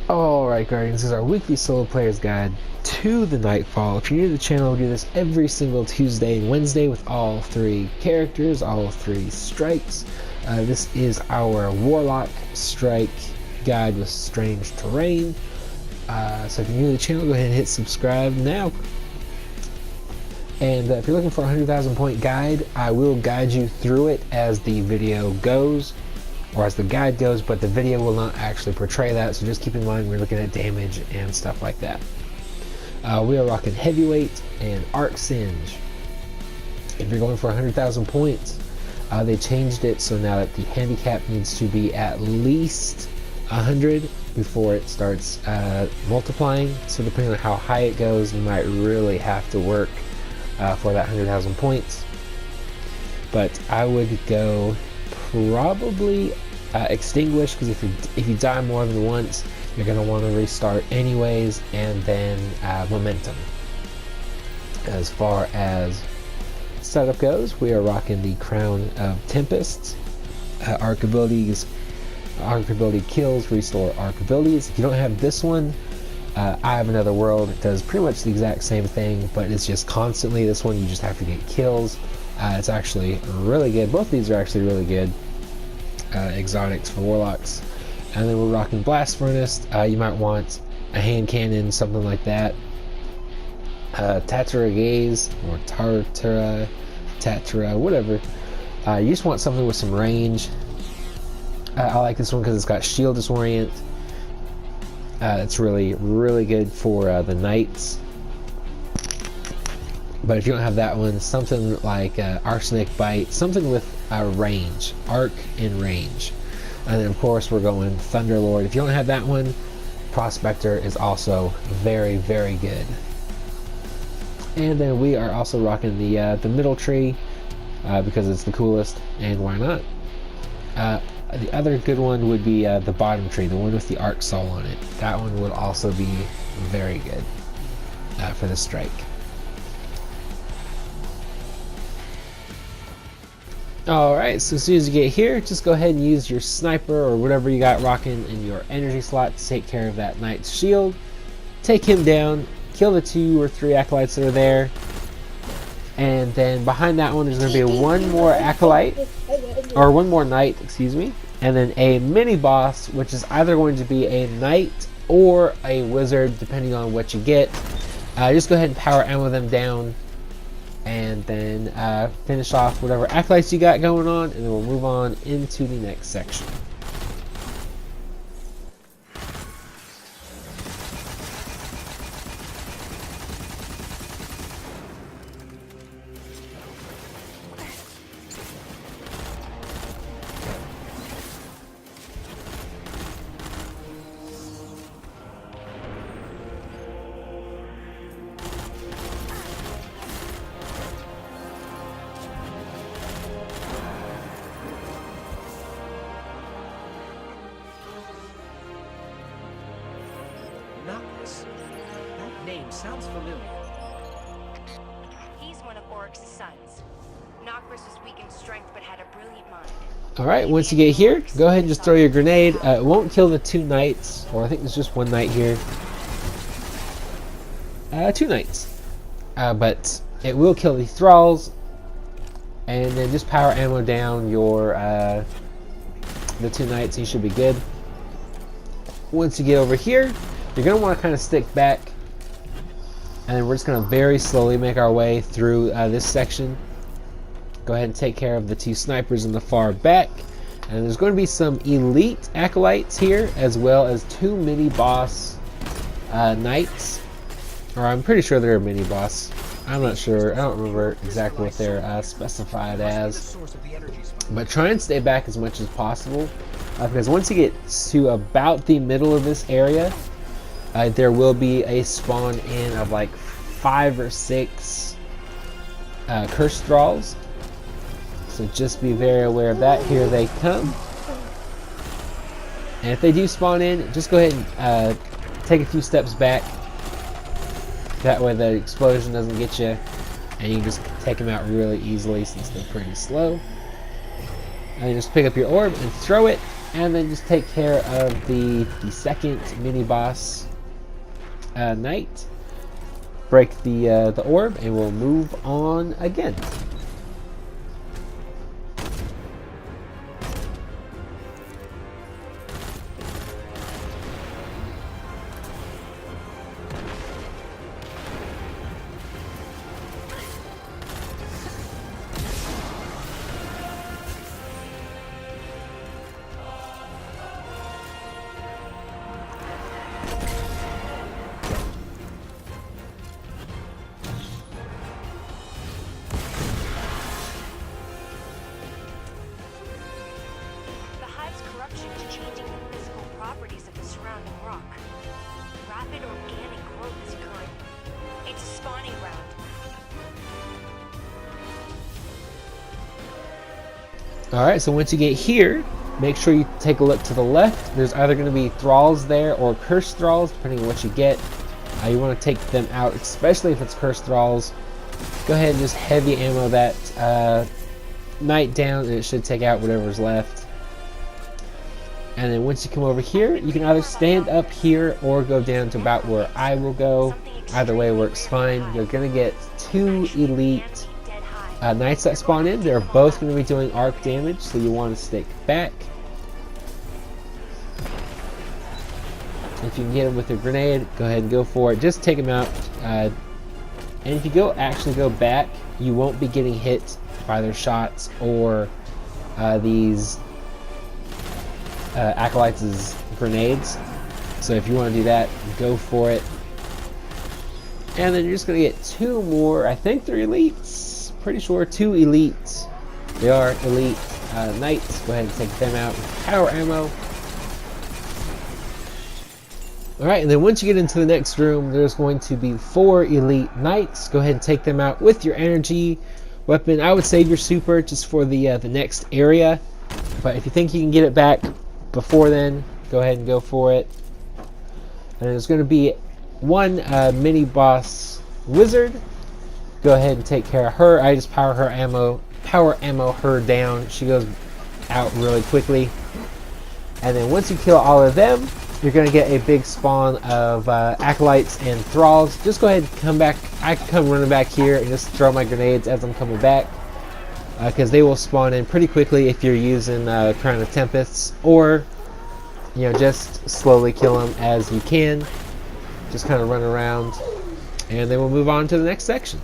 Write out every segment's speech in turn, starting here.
Alright Guardians, this is our weekly solo player's guide to the Nightfall. If you're new to the channel, we do this every single Tuesday and Wednesday with all three characters, all three strikes. This is our Warlock strike guide with strange terrain. So if you're new to the channel, go ahead and hit subscribe now. And if you're looking for a 100,000 point guide, I will guide you through it as the video goes, or as the guide goes, but the video will not actually portray that, so just keep in mind we're looking at damage and stuff like that. We are rocking Heavyweight and Arc Singe. If you're going for 100,000 points, they changed it so now that the handicap needs to be at least 100 before it starts multiplying. So depending on how high it goes, you might really have to work for that 100,000 points. But I would go probably Extinguish, because if you die more than once, you're going to want to restart anyways, and then Momentum. As far as setup goes, we are rocking the Crown of Tempests. Arc abilities, Arc ability kills, restore Arc abilities. If you don't have this one, I have another world. It does pretty much the exact same thing, but it's just constantly. This one you just have to get kills. It's actually really good. Both of these are actually really good exotics for Warlocks. And then we're rocking Blast Furnace. You might want a hand cannon, something like that. Tatara Gaze or Tatara, whatever. You just want something with some range. I like this one because it's got Shield Disorient. It's really, really good for the Knights. But if you don't have that one, something like Arsenic Bite, something with range, arc and range. And then of course we're going Thunderlord. If you don't have that one, Prospector is also very, very good. And then we are also rocking the middle tree because it's the coolest, and why not? The other good one would be the bottom tree, the one with the Arc Soul on it. That one would also be very good for the strike. Alright, so as soon as you get here, just go ahead and use your sniper or whatever you got rocking in your energy slot to take care of that knight's shield. Take him down, kill the 2 or 3 acolytes that are there, and then behind that one there's going to be one more acolyte, or one more knight, excuse me, and then a mini boss, which is either going to be a knight or a wizard, depending on what you get. Just go ahead and power ammo them down, and then finish off whatever acolytes you got going on, and then we'll move on into the next section. That name sounds familiar. He's one of Oryx's sons. Nocris was weak in strength but had a brilliant mind. Alright, once you get here, go ahead and just throw your grenade. It won't kill the 2 knights, or I think there's just 1 knight here. 2 knights. But it will kill the thralls. And then just power ammo down your the 2 knights, and you should be good. Once you get over here, you're going to want to kind of stick back, and then we're just going to very slowly make our way through this section. Go ahead and take care of the 2 snipers in the far back, and there's going to be some elite acolytes here, as well as 2 mini boss knights, or I'm pretty sure they're a mini boss. I'm not sure, I don't remember exactly what they're specified as, but try and stay back as much as possible, because once you get to about the middle of this area, there will be a spawn in of like 5 or 6 cursed thralls. So just be very aware of that. Here they come. And if they do spawn in, just go ahead and take a few steps back. That way the explosion doesn't get you, and you can just take them out really easily since they're pretty slow. And just pick up your orb and throw it, and then just take care of the second mini boss knight. Break the orb, and we'll move on again. Alright, so once you get here, make sure you take a look to the left. There's either going to be thralls there or cursed thralls, depending on what you get. You want to take them out, especially if it's cursed thralls. Go ahead and just heavy ammo that knight down, and it should take out whatever's left. And then once you come over here, you can either stand up here or go down to about where I will go. Either way works fine. You're going to get 2 elite knights that spawn in. They're both going to be doing arc damage, so you want to stick back. If you can get them with a grenade, go ahead and go for it. Just take them out. And if you actually go back, you won't be getting hit by their shots or these acolytes' grenades. So if you want to do that, go for it. And then you're just going to get 2 more. I think they're elites. Pretty sure 2 elites. They are elite knights. Go ahead and take them out with power ammo. Alright, and then once you get into the next room, there's going to be 4 elite knights. Go ahead and take them out with your energy weapon. I would save your super just for the next area. But if you think you can get it back before then, go ahead and go for it. And there's going to be 1 mini boss wizard. Go ahead and take care of her. I just power ammo her down. She goes out really quickly. And then once you kill all of them, you're going to get a big spawn of acolytes and thralls. Just go ahead and come back. I can come running back here and just throw my grenades as I'm coming back, because they will spawn in pretty quickly if you're using Crown of Tempests, or just slowly kill them as you can. Just kind of run around, and then we'll move on to the next section.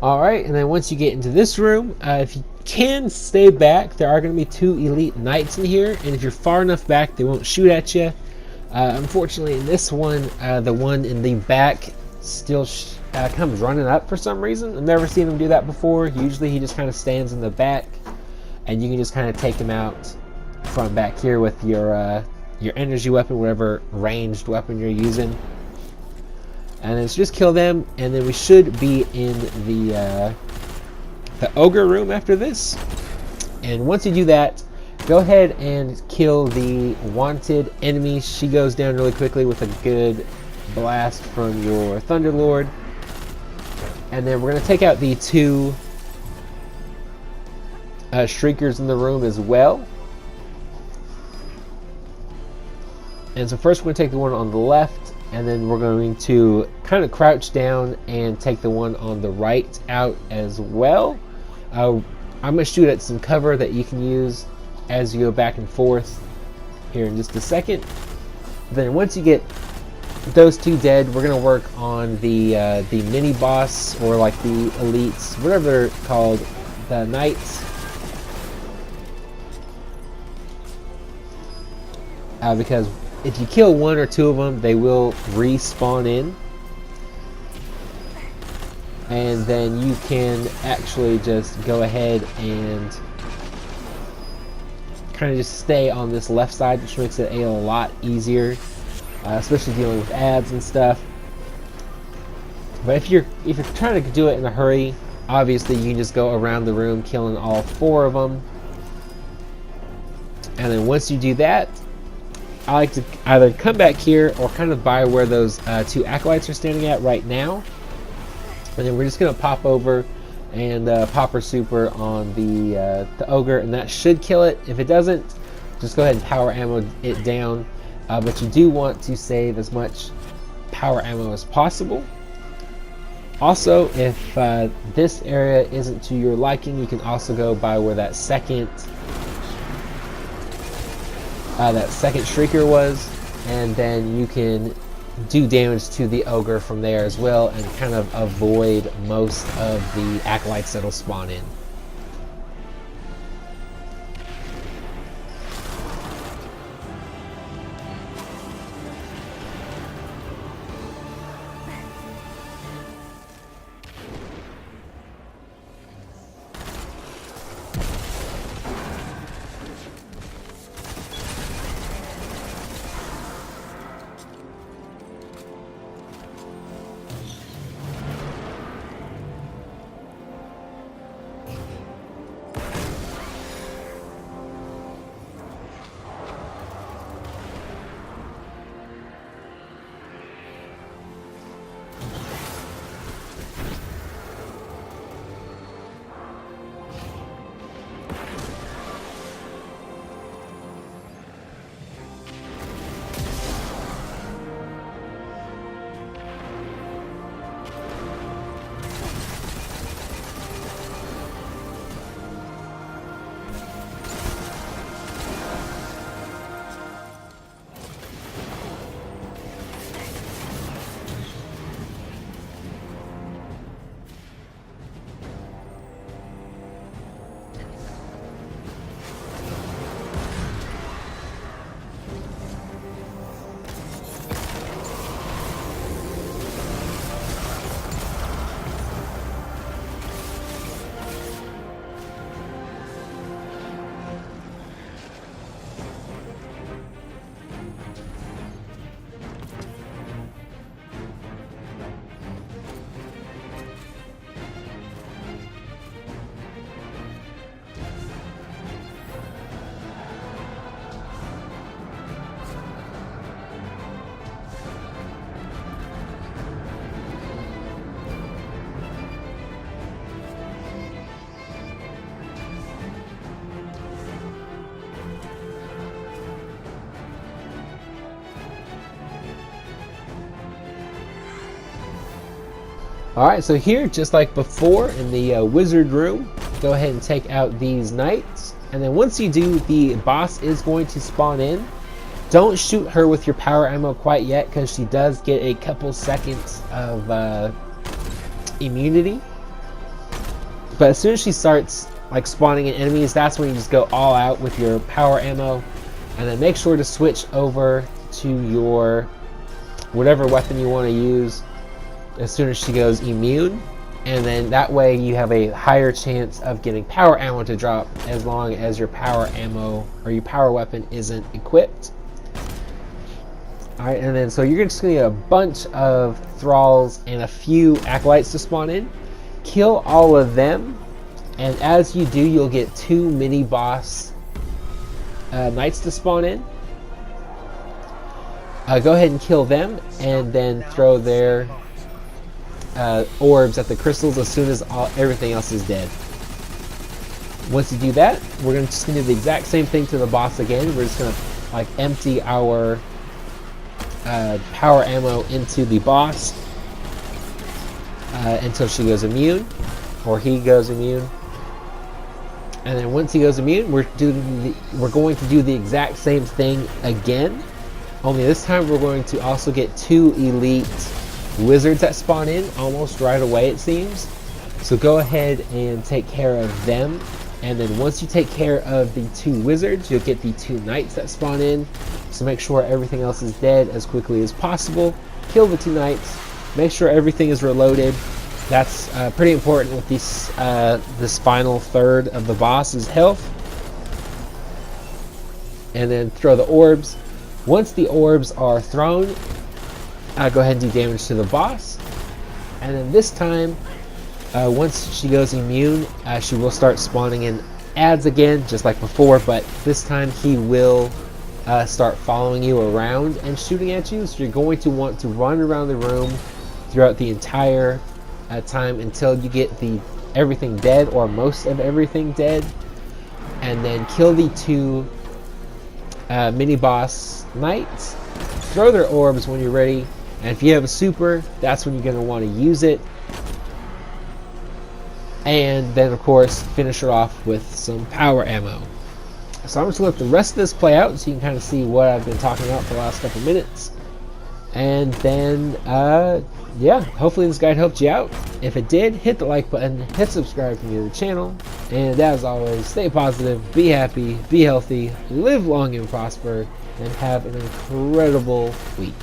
Alright, and then once you get into this room, if you can stay back, there are going to be 2 elite knights in here, and if you're far enough back, they won't shoot at you. Unfortunately, in this one, the one in the back still comes running up for some reason. I've never seen him do that before. Usually he just kind of stands in the back, and you can just kind of take him out from back here with your energy weapon, whatever ranged weapon you're using. And then just kill them, and then we should be in the ogre room after this. And once you do that, go ahead and kill the wanted enemy. She goes down really quickly with a good blast from your Thunderlord. And then we're going to take out the 2 Shriekers in the room as well. And so first we're going to take the one on the left, and then we're going to kind of crouch down and take the one on the right out as well. I'm going to shoot at some cover that you can use as you go back and forth here in just a second. Then once you get those two dead, we're going to work on the mini boss, or like the elites, whatever they're called, the knights. Because if you kill one or two of them, they will respawn in. And then you can actually just go ahead and kind of just stay on this left side, which makes it a lot easier, especially dealing with ads and stuff. But if you're trying to do it in a hurry, obviously you can just go around the room killing all 4 of them. And then once you do that, I like to either come back here or kind of by where those 2 acolytes are standing at right now. And then we're just going to pop over and popper super on the ogre, and that should kill it. If it doesn't, just go ahead and power ammo it down. But you do want to save as much power ammo as possible. Also, if this area isn't to your liking, you can also go by where that second shrieker was, and then you can do damage to the ogre from there as well, and kind of avoid most of the acolytes that'll spawn in. Alright, so here, just like before in the wizard room, go ahead and take out these knights. And then once you do, the boss is going to spawn in. Don't shoot her with your power ammo quite yet, because she does get a couple seconds of immunity. But as soon as she starts like spawning in enemies, that's when you just go all out with your power ammo. And then make sure to switch over to your whatever weapon you want to use as soon as she goes immune, and then that way you have a higher chance of getting power ammo to drop as long as your power ammo or your power weapon isn't equipped. Alright, and then so you're just going to get a bunch of thralls and a few acolytes to spawn in. Kill all of them, and as you do, you'll get 2 mini boss knights to spawn in. Go ahead and kill them, and then throw their orbs at the crystals as soon as everything else is dead. Once you do that, we're just going to do the exact same thing to the boss again. We're just going to like empty our power ammo into the boss until she goes immune, or he goes immune. And then once he goes immune, we're going to do the exact same thing again. Only this time we're going to also get 2 elite wizards that spawn in almost right away, it seems. So go ahead and take care of them. And then once you take care of the 2 wizards, you'll get the 2 knights that spawn in. So make sure everything else is dead as quickly as possible. Kill the 2 knights. Make sure everything is reloaded. That's pretty important with this final third of the boss's health. And then throw the orbs. Once the orbs are thrown, go ahead and do damage to the boss. And then this time, once she goes immune, she will start spawning in adds again, just like before, but this time he will start following you around and shooting at you. So you're going to want to run around the room throughout the entire time until you get everything dead, or most of everything dead, and then kill the 2 mini boss knights. Throw their orbs when you're ready, and if you have a super, that's when you're going to want to use it. And then of course finish it off with some power ammo. So I'm just going to let the rest of this play out so you can kind of see what I've been talking about for the last couple minutes. And then yeah, hopefully this guide helped you out. If it did, hit the like button, hit subscribe if you're new to the channel, and as always, stay positive, be happy, be healthy, live long and prosper, and have an incredible week.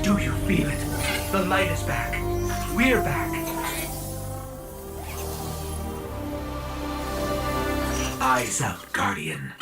Do you feel it? The light is back. We're back. Eyes out, Guardian.